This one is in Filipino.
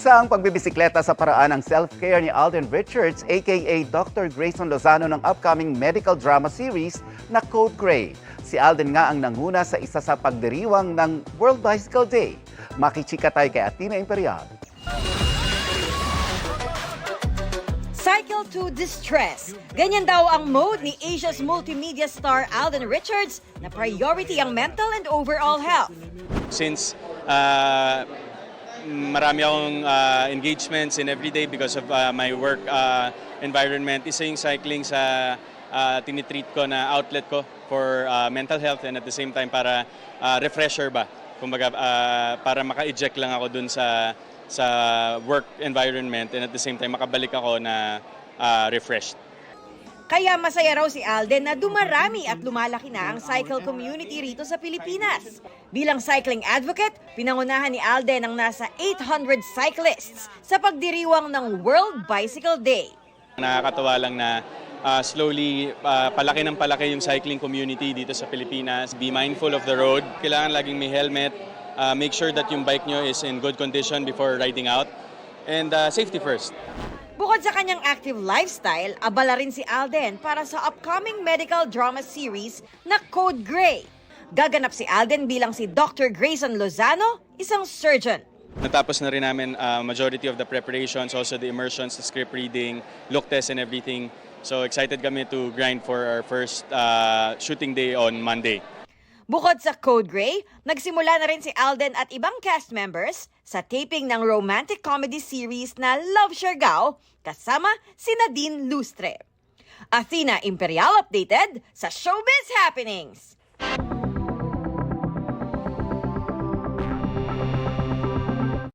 Isang pagbibisikleta sa paraan ng self-care ni Alden Richards aka Dr. Grayson Lozano ng upcoming medical drama series na Code Gray. Si Alden nga ang nanguna sa isa sa pagdiriwang ng World Bicycle Day. Makichika tayo kay Athena Imperial. Cycle to Distress. Ganyan daw ang mode ni Asia's multimedia star Alden Richards na priority ang mental and overall health. Since marami akong engagements in everyday because of my work environment, isa yung cycling sa tinitreat ko na outlet ko for mental health and at the same time para refresher ba. Kumbaga, para maka-eject lang ako dun sa work environment and at the same time makabalik ako na refreshed. Kaya masaya raw si Alden na dumarami at lumalaki na ang cycle community rito sa Pilipinas. Bilang cycling advocate, pinangunahan ni Alden ang nasa 800 cyclists sa pagdiriwang ng World Bicycle Day. Nakakatawa lang na slowly palaki ng palaki yung cycling community dito sa Pilipinas. Be mindful of the road. Kailangan laging may helmet. Make sure that yung bike nyo is in good condition before riding out. And safety first. Bukod sa kanyang active lifestyle, abala rin si Alden para sa upcoming medical drama series na Code Gray. Gaganap si Alden bilang si Dr. Grayson Lozano, isang surgeon. Natapos na rin namin majority of the preparations, also the immersions, the script reading, look test and everything. So excited kami to grind for our first shooting day on Monday. Bukod sa Code Gray, nagsimula na rin si Alden at ibang cast members sa taping ng romantic comedy series na Love Siargao kasama si Nadine Lustre. Athena Imperial updated sa Showbiz Happenings.